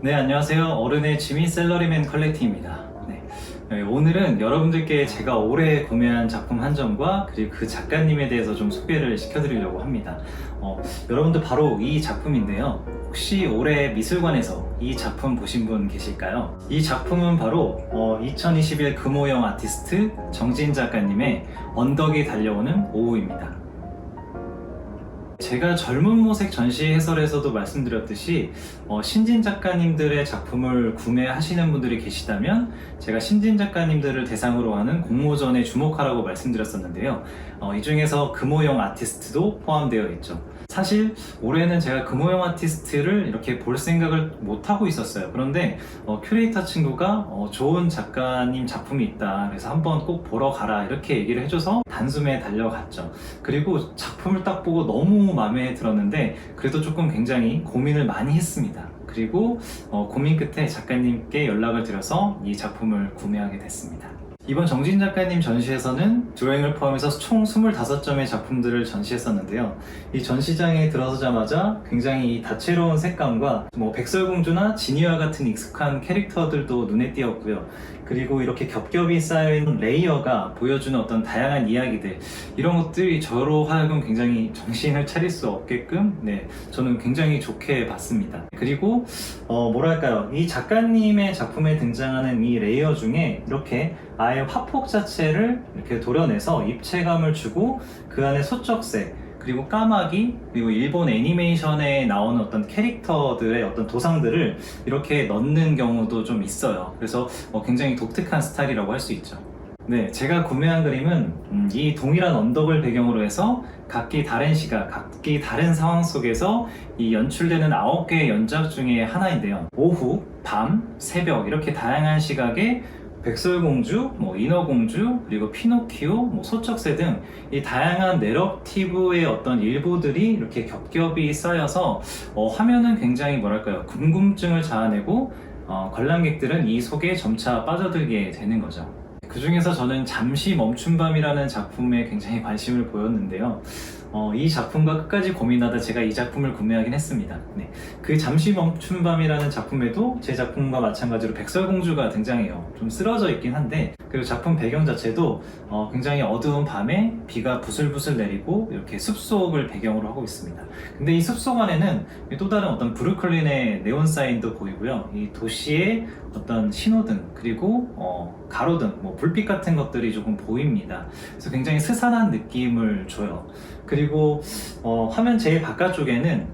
네, 안녕하세요. 어른의 지미 셀러리맨 컬렉티입니다. 오늘은 여러분들께 제가 올해 구매한 작품 한 점과 그리고 그 작가님에 대해서 좀 소개를 시켜드리려고 합니다. 여러분들 바로 이 작품인데요. 혹시 올해 미술관에서 이 작품 보신 분 계실까요? 이 작품은 바로 2021 금호영 아티스트 정지인 작가님의 언덕이 달려오는 오후입니다. 제가 젊은 모색 전시 해설에서도 말씀드렸듯이 신진 작가님들의 작품을 구매하시는 분들이 계시다면 제가 신진 작가님들을 대상으로 하는 공모전에 주목하라고 말씀드렸었는데요. 이 중에서 금호영 아티스트도 포함되어 있죠. 사실 올해는 제가 금호영 아티스트를 이렇게 볼 생각을 못하고 있었어요. 그런데 큐레이터 친구가 좋은 작가님 작품이 있다, 그래서 한번 꼭 보러 가라 이렇게 얘기를 해줘서 단숨에 달려갔죠. 그리고 작품을 딱 보고 너무 마음에 들었는데 그래도 조금 굉장히 고민을 많이 했습니다. 그리고 고민 끝에 작가님께 연락을 드려서 이 작품을 구매하게 됐습니다. 이번 정진 작가님 전시에서는 드로잉을 포함해서 총 25점의 작품들을 전시했었는데요. 이 전시장에 들어서자마자 굉장히 다채로운 색감과 백설공주나 지니와 같은 익숙한 캐릭터들도 눈에 띄었고요. 그리고 이렇게 겹겹이 쌓여있는 레이어가 보여주는 어떤 다양한 이야기들, 이런 것들이 저로 하여금 굉장히 정신을 차릴 수 없게끔 저는 굉장히 좋게 봤습니다. 그리고 뭐랄까요, 이 작가님의 작품에 등장하는 이 레이어 중에 이렇게 아예 화폭 자체를 이렇게 도려내서 입체감을 주고 그 안에 소쩍색, 그리고 까마귀, 그리고 일본 애니메이션에 나오는 어떤 캐릭터들의 어떤 도상들을 이렇게 넣는 경우도 좀 있어요. 그래서 굉장히 독특한 스타일이라고 할 수 있죠. 네, 제가 구매한 그림은 이 동일한 언덕을 배경으로 해서 각기 다른 시각, 각기 다른 상황 속에서 이 연출되는 9개의 연작 중에 하나인데요. 오후, 밤, 새벽 이렇게 다양한 시각에 백설공주, 인어공주, 그리고 피노키오, 소쩍새 등 이 다양한 내러티브의 어떤 일부들이 이렇게 겹겹이 쌓여서 화면은 굉장히 뭐랄까요, 궁금증을 자아내고 관람객들은 이 속에 점차 빠져들게 되는 거죠. 그 중에서 저는 잠시 멈춘 밤이라는 작품에 굉장히 관심을 보였는데요. 이 작품과 끝까지 고민하다 제가 이 작품을 구매하긴 했습니다. 그 잠시 멈춘 밤이라는 작품에도 제 작품과 마찬가지로 백설공주가 등장해요. 좀 쓰러져 있긴 한데, 그리고 작품 배경 자체도 굉장히 어두운 밤에 비가 부슬부슬 내리고 이렇게 숲속을 배경으로 하고 있습니다. 근데 이 숲속 안에는 또 다른 어떤 브루클린의 네온 사인도 보이고요. 이 도시의 어떤 신호등, 그리고 가로등, 불빛 같은 것들이 조금 보입니다. 그래서 굉장히 스산한 느낌을 줘요. 그리고 화면 제일 바깥쪽에는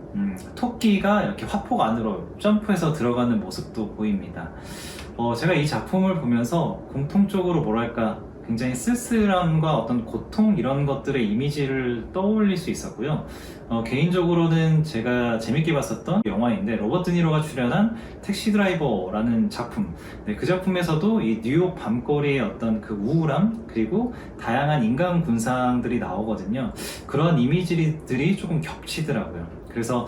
토끼가 이렇게 화폭 안으로 점프해서 들어가는 모습도 보입니다. 제가 이 작품을 보면서 공통적으로 뭐랄까, 굉장히 쓸쓸함과 어떤 고통, 이런 것들의 이미지를 떠올릴 수 있었고요. 개인적으로는 제가 재밌게 봤었던 영화인데, 로버트 드니로가 출연한 택시 드라이버라는 작품, 그 작품에서도 이 뉴욕 밤거리의 어떤 그 우울함, 그리고 다양한 인간 군상들이 나오거든요. 그런 이미지들이 조금 겹치더라고요. 그래서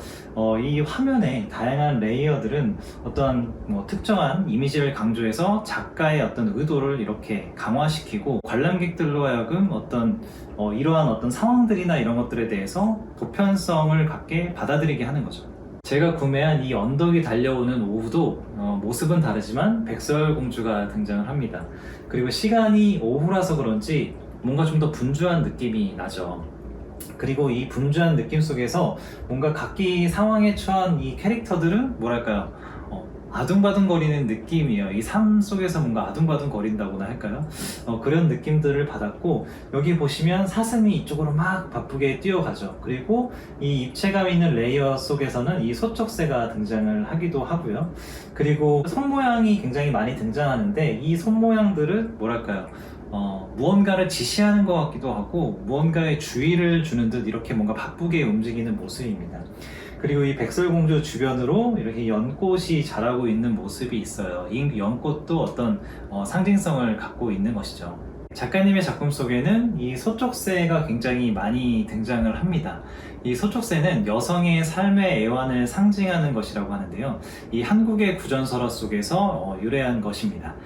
이 화면의 다양한 레이어들은 어떠한 특정한 이미지를 강조해서 작가의 어떤 의도를 이렇게 강화시키고 관람객들로 하여금 이러한 어떤 상황들이나 이런 것들에 대해서 보편성을 갖게 받아들이게 하는 거죠. 제가 구매한 이 언덕이 달려오는 오후도 모습은 다르지만 백설공주가 등장을 합니다. 그리고 시간이 오후라서 그런지 뭔가 좀 더 분주한 느낌이 나죠. 그리고 이 분주한 느낌 속에서 뭔가 각기 상황에 처한 이 캐릭터들은 뭐랄까요, 아둥바둥거리는 느낌이에요. 이 삶 속에서 뭔가 아둥바둥거린다고나 할까요? 그런 느낌들을 받았고, 여기 보시면 사슴이 이쪽으로 막 바쁘게 뛰어가죠. 그리고 이 입체감 있는 레이어 속에서는 이 소쩍새가 등장을 하기도 하고요. 그리고 손 모양이 굉장히 많이 등장하는데, 이 손 모양들은 뭐랄까요, 무언가를 지시하는 것 같기도 하고 무언가에 주의를 주는 듯 이렇게 뭔가 바쁘게 움직이는 모습입니다. 그리고 이 백설공주 주변으로 이렇게 연꽃이 자라고 있는 모습이 있어요. 이 연꽃도 어떤 상징성을 갖고 있는 것이죠. 작가님의 작품 속에는 이 소쩍새가 굉장히 많이 등장을 합니다. 이 소쩍새는 여성의 삶의 애환을 상징하는 것이라고 하는데요. 이 한국의 구전설화 속에서 유래한 것입니다.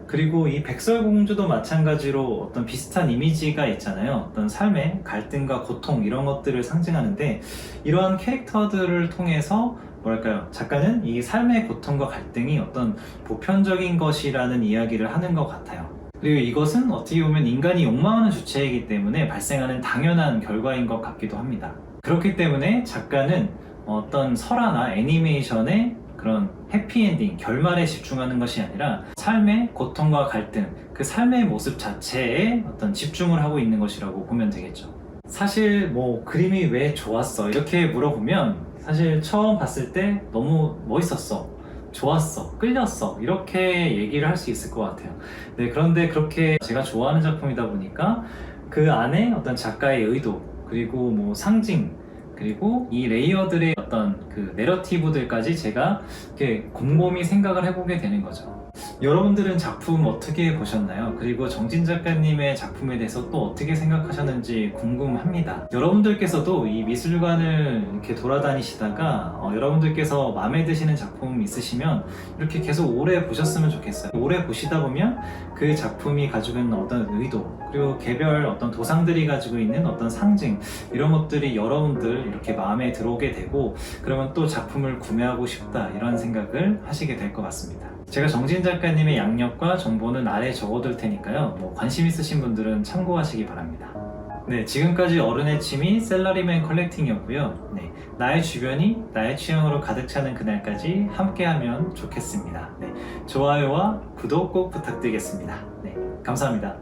그리고 이 백설공주도 마찬가지로 어떤 비슷한 이미지가 있잖아요. 어떤 삶의 갈등과 고통, 이런 것들을 상징하는데, 이러한 캐릭터들을 통해서 뭐랄까요, 작가는 이 삶의 고통과 갈등이 어떤 보편적인 것이라는 이야기를 하는 것 같아요. 그리고 이것은 어떻게 보면 인간이 욕망하는 주체이기 때문에 발생하는 당연한 결과인 것 같기도 합니다. 그렇기 때문에 작가는 어떤 설화나 애니메이션의 그런 해피엔딩, 결말에 집중하는 것이 아니라 삶의 고통과 갈등, 그 삶의 모습 자체에 어떤 집중을 하고 있는 것이라고 보면 되겠죠. 사실 뭐 그림이 왜 좋았어? 이렇게 물어보면 사실 처음 봤을 때 너무 멋있었어, 좋았어, 끌렸어, 이렇게 얘기를 할 수 있을 것 같아요. 네, 그런데 그렇게 제가 좋아하는 작품이다 보니까 그 안에 어떤 작가의 의도, 그리고 뭐 상징, 그리고 이 레이어들의 어떤 그 내러티브들까지 제가 이렇게 곰곰이 생각을 해보게 되는 거죠. 여러분들은 작품 어떻게 보셨나요? 그리고 정진 작가님의 작품에 대해서 또 어떻게 생각하셨는지 궁금합니다. 여러분들께서도 이 미술관을 이렇게 돌아다니시다가 여러분들께서 마음에 드시는 작품 있으시면 이렇게 계속 오래 보셨으면 좋겠어요. 오래 보시다 보면 그 작품이 가지고 있는 어떤 의도, 그리고 개별 어떤 도상들이 가지고 있는 어떤 상징, 이런 것들이 여러분들 이렇게 마음에 들어오게 되고, 그러면 또 작품을 구매하고 싶다, 이런 생각을 하시게 될 것 같습니다. 제가 정진 작가님의 양력과 정보는 아래에 적어둘 테니까요, 뭐 관심 있으신 분들은 참고하시기 바랍니다. 네, 지금까지 어른의 취미 셀러리맨 컬렉팅이었고요. 네, 나의 주변이 나의 취향으로 가득 차는 그날까지 함께하면 좋겠습니다. 네, 좋아요와 구독 꼭 부탁드리겠습니다. 네, 감사합니다.